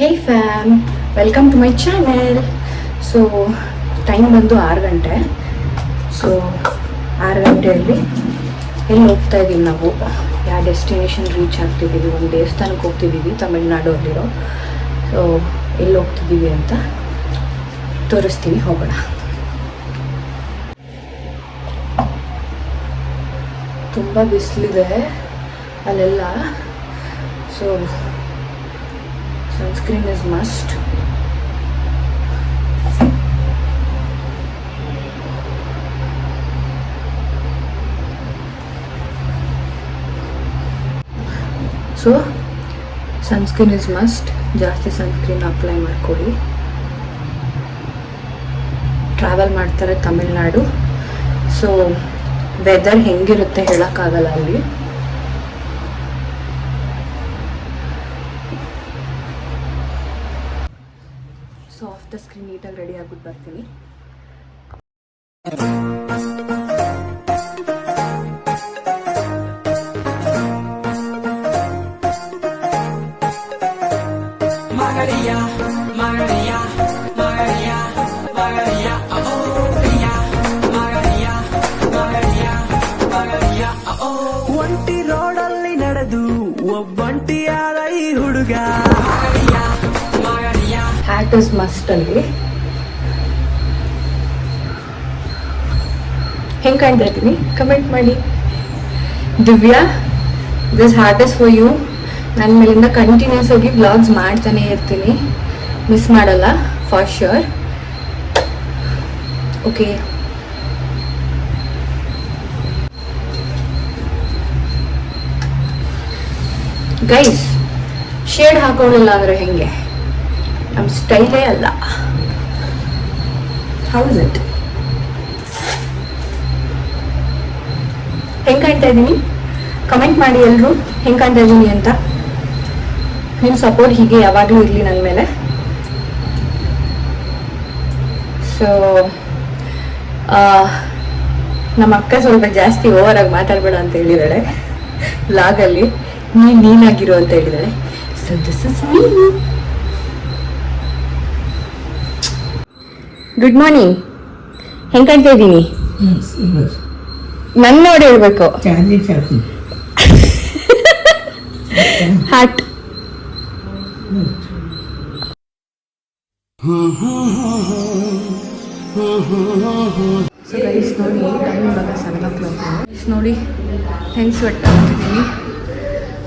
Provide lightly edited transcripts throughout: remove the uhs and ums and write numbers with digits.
Hey fam, welcome to my channel. So time ಬಂದು 6 ಗಂಟೆ. So 6 ಗಂಟೆಯಲ್ಲಿ ಎಲ್ಲಿ ಹೋಗ್ತಾ ಇದ್ದೀವಿ ನಾವು, ಯಾವ ಡೆಸ್ಟಿನೇಷನ್ ರೀಚ್ ಆಗ್ತಿದ್ದೀವಿ, ಒಂದು ದೇವಸ್ಥಾನಕ್ಕೆ ಹೋಗ್ತಿದ್ದೀವಿ ತಮಿಳ್ನಾಡು ಅಲ್ಲಿರೋ. ಸೊ ಎಲ್ಲಿ ಹೋಗ್ತಿದ್ದೀವಿ ಅಂತ ತೋರಿಸ್ತೀನಿ, ಹೋಗೋಣ. ತುಂಬ ಬಿಸಿಲಿದೆ ಅಲ್ಲೆಲ್ಲ. So sunscreen is must. So sunscreen is must. ಜಾಸ್ತಿ ಸನ್ಸ್ಕ್ರೀನ್ ಅಪ್ಲೈ ಮಾಡ್ಕೊಳ್ಳಿ. ಟ್ರಾವೆಲ್ ಮಾಡ್ತಾರೆ ತಮಿಳ್ನಾಡು. ಸೊ ವೆದರ್ ಹೆಂಗಿರುತ್ತೆ ಹೇಳೋಕ್ಕಾಗಲ್ಲ ಅಲ್ಲಿ. ಸೊ ಆಫ್ ದ ಸ್ಕ್ರೀನ್ ನೀಟಾಗಿ ರೆಡಿ ಆಗ್ಬಿಟ್ಟು ಬರ್ತೀನಿ. ಒಂಟಿ ರೋಡಲ್ಲಿ ನಡೆದು ಒಬ್ಬಂಟಿಯಾದ ಈ ಹುಡುಗ. ಹ್ಯಾಟ್ ಇಸ್ ಮಸ್ಟ್ ಅಲ್ಲಿ. ಹೆಂಗೆ ಕಾಣ್ತಾ ಇದ್ದೀನಿ ಕಮೆಂಟ್ ಮಾಡಿ. Divya, this hat is for you. ನನ್ನ ಮೇಲಿಂದ ಕಂಟಿನ್ಯೂಸ್ ಆಗಿ ವ್ಲಾಗ್ಸ್ ಮಾಡ್ತಾನೆ ಇರ್ತೀನಿ, ಮಿಸ್ ಮಾಡಲ್ಲ for sure. Okay, guys, shade ಹಾಕೊಳ್ಳಿಲ್ಲ ಅಂದರೆ ಹೆಂಗೆ? ನಮ್ಮ ಸ್ಟೈಲೇ ಅಲ್ಲ. How is it? ಹೆಂಗೆ ಕಾಣ್ತಾ ಇದ್ದೀನಿ ಕಮೆಂಟ್ ಮಾಡಿ ಎಲ್ಲರೂ, ಹೆಂಗೆ ಕಾಣ್ತಾ ಇದ್ದೀನಿ ಅಂತ. ನಿಮ್ಮ ಸಪೋರ್ಟ್ ಹೀಗೆ ಯಾವಾಗಲೂ ಇರಲಿ ನನ್ನ ಮೇಲೆ. ಸೊ ನಮ್ಮ ಅಕ್ಕ ಸ್ವಲ್ಪ ಜಾಸ್ತಿ ಓವರಾಗಿ ಮಾತಾಡಬೇಡ ಅಂತ ಹೇಳಿದಾಳೆ ಲಾಗಲ್ಲಿ. ನೀನಾಗಿರೋ ಅಂತ ಹೇಳಿದಾಳೆ. So this is me. Good morning. ಹೆಂಗೆ ಕಾಣ್ತಾ ಇದ್ದೀನಿ? ನನ್ನ ನೋಡಿ ಹೇಳ್ಬೇಕು. ಹ್ಯಾಟ್. ಸೊ ಗೈಸ್ ನೋಡಿ, ಟೈಮ್ ಇವಾಗ 7 o'clock. ನೋಡಿ ಹೆಂಗೆ ಸ್ವೆಟ್ ಆಗ್ತಿದ್ದೀನಿ.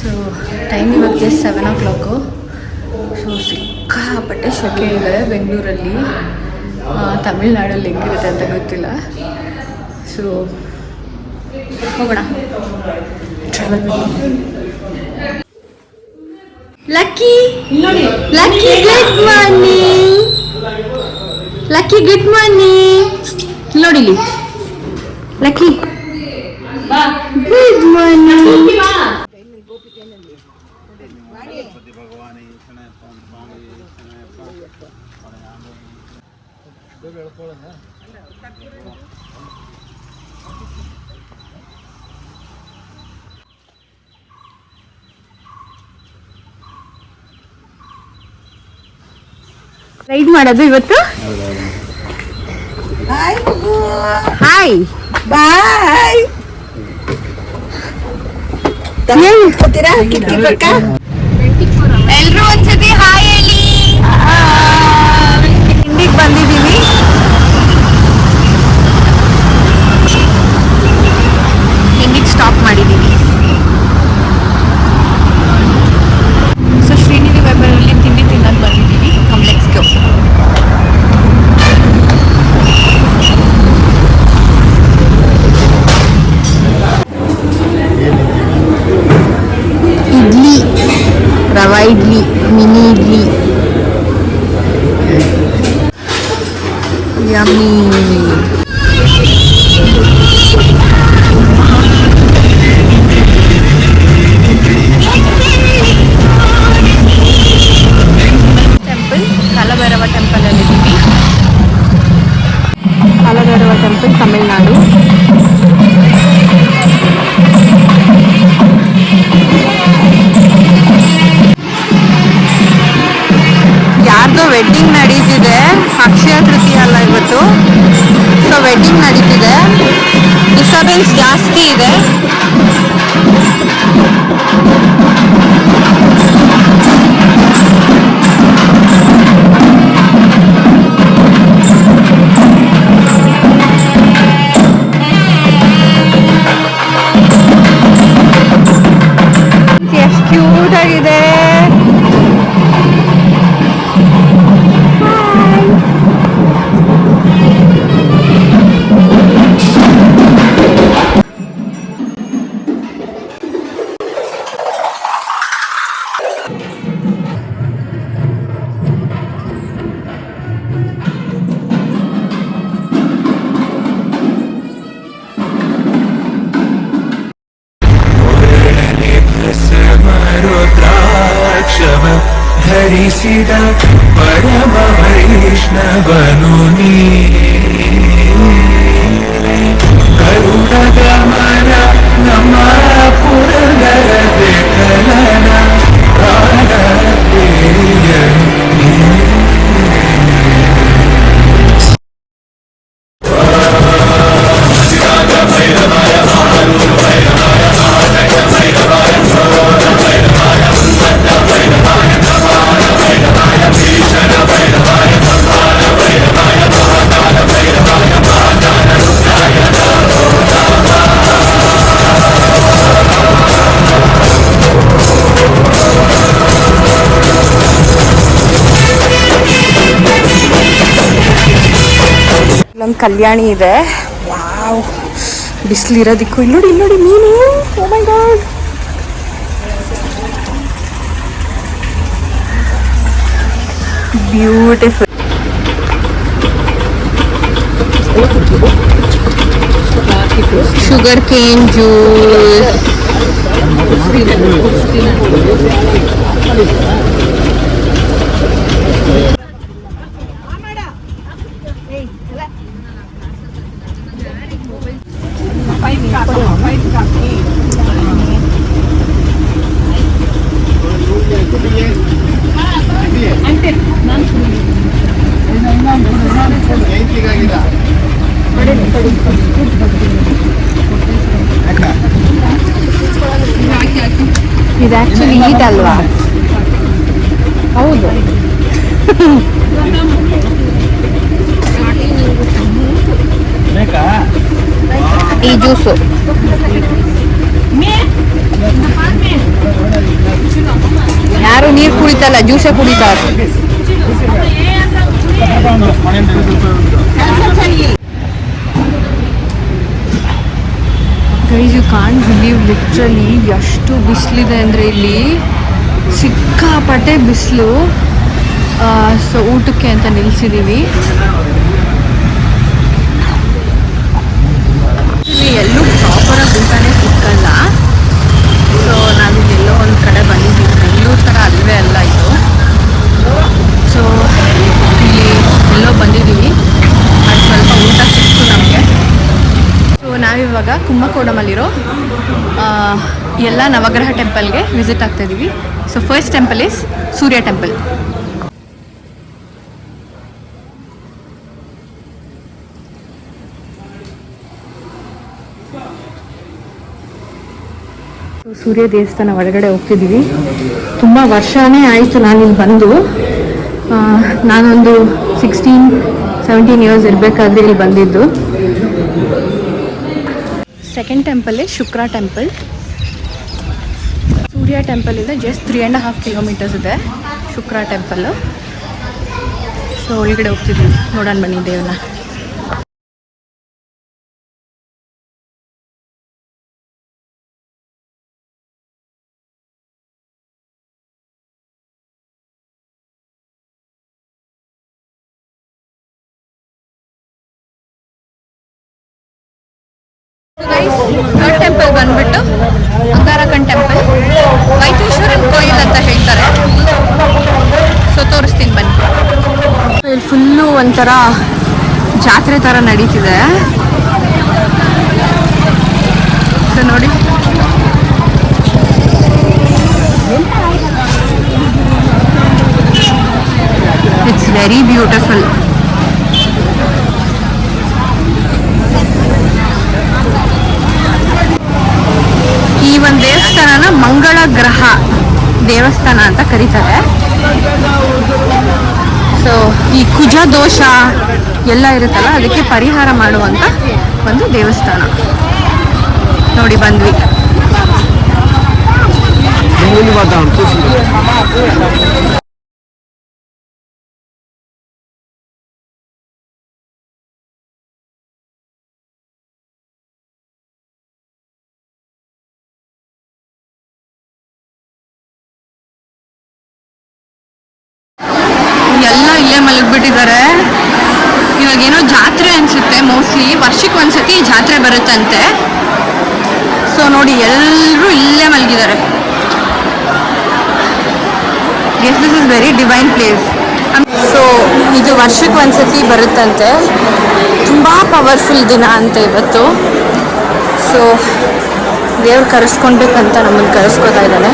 ಸೊ ಟೈಮ್ ಇವಾಗ ಜಸ್ಟ್ 7 o'clock. ಸೊ ಸಿಕ್ಕಾಪಟ್ಟೆ ಶೆಕೆ ಇದೆ ಬೆಂಗಳೂರಲ್ಲಿ. ತಮಿಳ್ನಾಡಲ್ಲಿ ಹೆಂಗಿರುತ್ತೆ ಅಂತ ಗೊತ್ತಿಲ್ಲ. ಸೊ ಹೋಗೋಣ, travel. Lucky, lucky good morning. Lucky good morning. ನೋಡಿಲಿ ಲಕ್ಕಿ, ಗುಡ್ ಮಾರ್ನಿಂಗ್. ರೈಡ್ ಮಾಡೋದು ಇವತ್ತು. Hi bye. ಎಲ್ರು ಒಂದ್ಸತಿ ಹಾಯ್ ಹೇಳಿ. ಇಂಡಿಗೆ ಬಂದಿದ್ದೀವಿ. ಇಂಡಿಗೆ ಸ್ಟಾಪ್ ಮಾಡಿದ್ದೀವಿ. ಸೊ ಶ್ರೀನಿಧಿ ವೆಬರಲ್ಲಿ ತಿಂಡಿ ತಿನ್ನಕ್ಕೆ ಬಂದಿದ್ದೀವಿ ಕಾಂಪ್ಲೆಕ್ಸ್ಗೆ. Idli, rava idli, mini idli, yummy. Temple, Kalabhairava ಟೆಂಪಲಲ್ಲಿದ್ದೀವಿ. ಕಾಲಭೈರವ ಟೆಂಪಲ್ ತಮಿಳ್ನಾಡು. ವೆಡ್ಡಿಂಗ್ ನಡೀತಿದೆ, ಅಕ್ಷಯ ತೃತೀಯ ಅಲ್ಲ ಇವತ್ತು. ಸೊ ವೆಡ್ಡಿಂಗ್ ನಡೀತಿದೆ, ಡಿಸ್ಟರ್ಬೆನ್ಸ್ ಜಾಸ್ತಿ ಇದೆ. ಎಷ್ಟು ಕ್ಯೂಟ್ ಆಗಿದೆ. ರುದ್ರಾಕ್ಷವ ಧರಿಸಿದ ಪರಮ ವೈಷ್ಣವನು ನೀ ಗರುಡ ಗಮನ ನಮ್ಮ ಪುರಂದರ ವಿಠಲನ ಪ್ರಾಣ ಪ್ರಿಯನು ನೀ. ಇಲ್ಲೊಂದು ಕಲ್ಯಾಣಿ ಇದೆ. ವಾವ್, ಬಿಸಿಲಿರೋದಿಕ್ಕೂ ಇಲ್ಲಿ ನೋಡಿ ಮೀನು. Oh my god, beautiful. Sugar cane juice, ಇದು ಆಕ್ಚುಲಿ ಈಟ್ ಅಲ್ವಾ? ಹೌದು. ಈ ಜ್ಯೂಸು ಯಾರು ನೀರು ಕುಡಿತಲ್ಲ, ಜ್ಯೂಸೇ ಕುಡಿತಾರೆ. Guys, you can't believe, literally ಎಷ್ಟು ಬಿಸಿಲಿದೆ ಅಂದರೆ ಇಲ್ಲಿ ಸಿಕ್ಕಾಪಟ್ಟೆ ಬಿಸಿಲು. ಸೊ ಊಟಕ್ಕೆ ಅಂತ ನಿಲ್ಲಿಸಿದ್ದೀವಿ. ಇಲ್ಲಿ ಎಲ್ಲೂ ಪ್ರಾಪರಾಗಿ ಊಟನೇ ಸಿಕ್ಕಲ್ಲ. ಸೊ ನಾವಿಲ್ಲೆಲ್ಲೋ ಒಂದು ಕಡೆ ಬಂದಿದ್ದೀವಿ, ಬೆಂಗಳೂರು ಥರ ಅಲ್ವೇ ಅಲ್ಲ ಇದು. ಸೊ ಇಲ್ಲಿ ಎಲ್ಲೋ ಬಂದಿದ್ದೀವಿ, ಅದು ಸ್ವಲ್ಪ ಊಟ ಸಿಕ್ತು ನಮಗೆ. ಸೊ ನಾವಿವಾಗ ಕುಂಭಕೋಣಮಲ್ಲಿರೋ ಎಲ್ಲ ನವಗ್ರಹ ಟೆಂಪಲ್ಗೆ ವಿಸಿಟ್ ಆಗ್ತಾ ಇದ್ದೀವಿ. So first temple is Surya temple. Surya ದೇವಸ್ಥಾನ ಒಳಗಡೆ ಹೋಗ್ತಿದ್ದೀವಿ. ತುಂಬ ವರ್ಷನೇ ಆಯಿತು ನಾನಿಲ್ಲಿ ಬಂದು. ನಾನೊಂದು 16-17 ಇಯರ್ಸ್ ಇರಬೇಕಾದ್ರೆ ಇಲ್ಲಿ ಬಂದಿದ್ದು. Second temple is Shukra temple. Surya temple ಇದೆ ಜಸ್ಟ್ 3.5 ಕಿಲೋಮೀಟರ್ಸ್ ಇದೆ ಶುಕ್ರ ಟೆಂಪಲ್ಲು. ಸೊ ಒಳಗಡೆ ಹೋಗ್ತಿದ್ವಿ, ನೋಡೋಣ ಬನ್ನಿ ದೇವ್ರನ್ನ. ಥರ್ಡ್ ಟೆಂಪಲ್ ಬಂದ್ಬಿಟ್ಟು ಅಂಗಾರಕನ್ ಟೆಂಪಲ್, ವೈತೇಶ್ವರನ್ ಕೋಯಿಲ್ ಅಂತ ಹೇಳ್ತಾರೆ. ಸೊ ತೋರಿಸ್ತೀನಿ ಬನ್ನಿ. ಇಲ್ಲಿ ಫುಲ್ಲು ಒಂಥರ ಜಾತ್ರೆ ಥರ ನಡೀತಿದೆ. ಸೊ ನೋಡಿ, ಇಟ್ಸ್ ವೆರಿ ಬ್ಯೂಟಿಫುಲ್. ಈ ಒಂದು ದೇವಸ್ಥಾನನ ಮಂಗಳ ಗ್ರಹ ದೇವಸ್ಥಾನ ಅಂತ ಕರೀತಾರೆ. ಸೊ ಈ ಕುಜ ದೋಷ ಎಲ್ಲ ಇರುತ್ತಲ್ಲ, ಅದಕ್ಕೆ ಪರಿಹಾರ ಮಾಡುವಂತ ಒಂದು ದೇವಸ್ಥಾನ. ನೋಡಿ ಬಂದ್ವಿ. ಎಲ್ಲ ಇಲ್ಲೇ ಮಲಗ್ಬಿಟ್ಟಿದ್ದಾರೆ. ಇವಾಗೇನೋ ಜಾತ್ರೆ ಅನ್ಸುತ್ತೆ, ಮೋಸ್ಟ್ಲಿ ವರ್ಷಕ್ಕೆ ಒಂದ್ಸತಿ ಜಾತ್ರೆ ಬರುತ್ತಂತೆ. ಸೊ ನೋಡಿ ಎಲ್ಲರೂ ಇಲ್ಲೇ ಮಲಗಿದ್ದಾರೆ. Yes, this is very divine place. So ಇದು ವರ್ಷಕ್ಕೆ ಒಂದ್ಸತಿ ಬರುತ್ತಂತೆ. ತುಂಬ ಪವರ್ಫುಲ್ ದಿನ ಅಂತ ಇವತ್ತು. ಸೊ ದೇವ್ರು ಕರೆಸ್ಕೊಳ್ಬೇಕಂತ ನಮ್ಮನ್ನು ಕರೆಸ್ಕೊತಾ ಇದ್ದಾನೆ.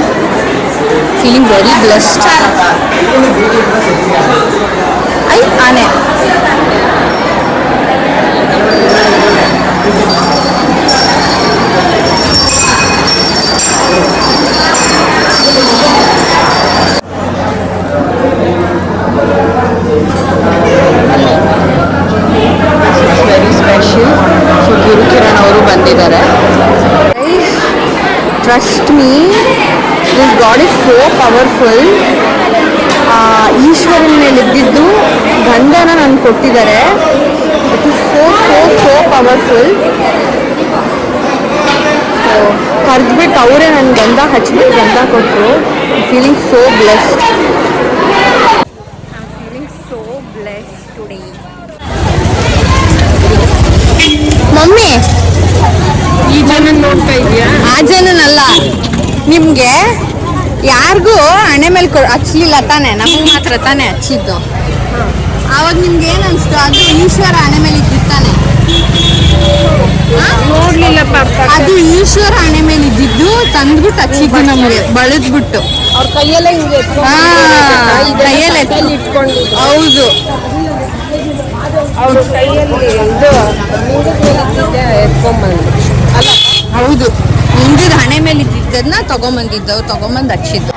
Feeling very blessed. ಆನೆ ವೆರಿ ಸ್ಪೆಷಲ್. ಸೊ ಗುರುಕಿರಣ್ ಅವರು ಬಂದಿದ್ದಾರೆ. Trust me, this god is so powerful. ಈಶ್ವರನ ಮೇಲೆ ಇದ್ದಿದ್ದು ಗಂಧನ ನನಗೆ ಕೊಟ್ಟಿದ್ದಾರೆ. It is so so so powerful. So ಕರೆದ್ಬಿಟ್ಟು ಅವರೇ ನನ್ನ ಗಂಧ ಹಚ್ಬಿಟ್ಟು ಗಂಧ ಕೊಟ್ಟರು. Feeling so blessed. Feeling so blessed today. Mummy, ಈ ಜನ ನೋಡ್ತಾ ಇದೆಯಾ? ಆ ಜನನಲ್ಲ, ನಿಮ್ಗೆ ಯಾರಿಗೂ ಹಣೆ ಮೇಲೆ ಹಚ್ಚಲಿಲ್ಲ ತಾನೆ, ನಮಗೆ ಮಾತ್ರ ತಾನೆ ಹಚ್ಚಿದ್ದು. ಆವಾಗ ನಿಮ್ಗೆ ಏನ್ ಅನ್ಸ್ತು? ಅದು ಈಶ್ವರ ಹಣೆ ಮೇಲೆ ಇದ್ದಿತ್ತಾನೆ. ನೋಡ್ಲಿಲ್ಲ ಪಾಪ. ಅದು ಈಶ್ವರ ಹಣೆ ಮೇಲೆ ಇದ್ದಿದ್ದು ತಂದ್ಬಿಟ್ಟು ಹಚ್ಚಿದ್ದು ನಮ್ಗೆ, ಬಳದ್ಬಿಟ್ಟು. ಅವ್ರ ಕೈಯಲ್ಲೇ ಹಿಂಗೆ ಕೈಯಲ್ಲೇ ಇಟ್ಕೊಂಡು. ಹೌದು, ಅವ್ರ ಕೈಯಲ್ಲಿ ಇದು ಎತ್ಕೊಂಡ್ಬಂದು. ಹೌದು, ಹಿಂದಿದ ಹಣೆ ಮೇಲೆ ಇದ್ದಿದ್ದನ್ನ ತಗೊಂಬಂದಿದ್ದವು, ತಗೊಂಬಂದು ಹಚ್ಚಿದ್ದು.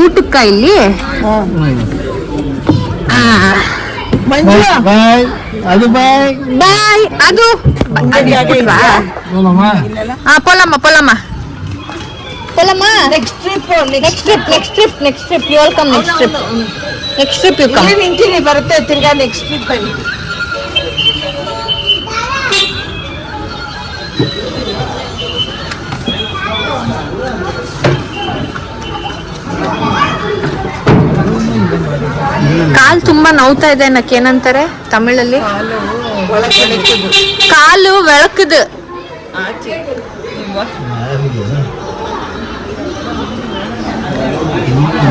ಊಟಕ್ಕ ಇಲ್ಲಿ ಬಾಯ್ ಅದು ಪೊಲಮ್ಮ next trip you welcome. Next trip you come. ನಿಂತೀನಿ ಬರುತ್ತೆ ತಿರ್ಗಾ ನೆಕ್ಸ್ಟ್ ಟ್ರಿಪ್ ಬನ್ನಿ. ಕಾಲು ತುಂಬಾ ನೋವ್ತಾ ಇದೆ ಅನ್ನಕ್ಕೆ ಏನಂತಾರೆ ತಮಿಳಲ್ಲಿ? ಕಾಲು ಬೆಳಕದು.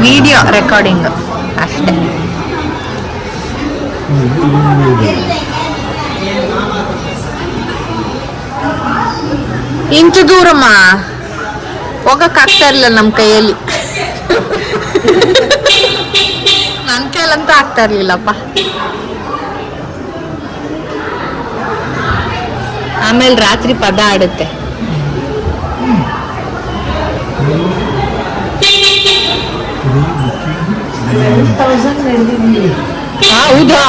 ವಿಡಿಯೋ ರೆಕಾರ್ಡಿಂಗ್ ಅಷ್ಟೇ. ಇಂಚು ದೂರಮ್ಮ ಹೋಗಕ್ಕಾಗ್ತಾ ಇರಲಿಲ್ಲ ನಮ್ಮ ಕೈಯಲ್ಲಿ. ನನ್ನ ಕೈಲಂತೂ ಆಗ್ತಾ ಇರ್ಲಿಲ್ಲಪ್ಪ. ಆಮೇಲೆ ರಾತ್ರಿ ಪದ ಆಡುತ್ತೆ. ಹೌದಾ?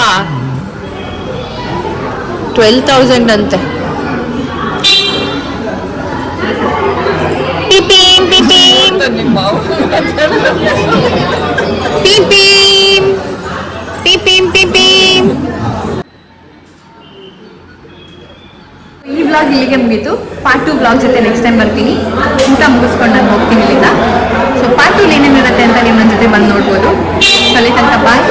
12,000 ಅಂತೆ. ಪಿಪೀಮ್ ಪಿಪೀಮ್ ಪಿಪೀಮ್ ಪಿಪೀಮ್ ಪಿಪೀಮ್. ಈ ವ್ಲಾಗ್ ಇಲ್ಲಿಗೆ ಮುಗೀತು. ಪಾರ್ಟ್ 2 ವ್ಲಾಗ್ ಜೊತೆ ನೆಕ್ಸ್ಟ್ ಟೈಮ್ ಬರ್ತೀನಿ. ಊಟ ಮುಗಿಸ್ಕೊಂಡು ನಾನು ಹೋಗ್ತೀನಿ ಇಲ್ಲಿಂದ. ಸೊ ಪಾರ್ಟ್ 2 ಏನೇನಿರುತ್ತೆ ಅಂತ ನಿಮ್ಮ ಜೊತೆ ಬಂದು ನೋಡ್ಬೋದು. ಅಲ್ಲಿ ತನಕ ಬಾಯ್.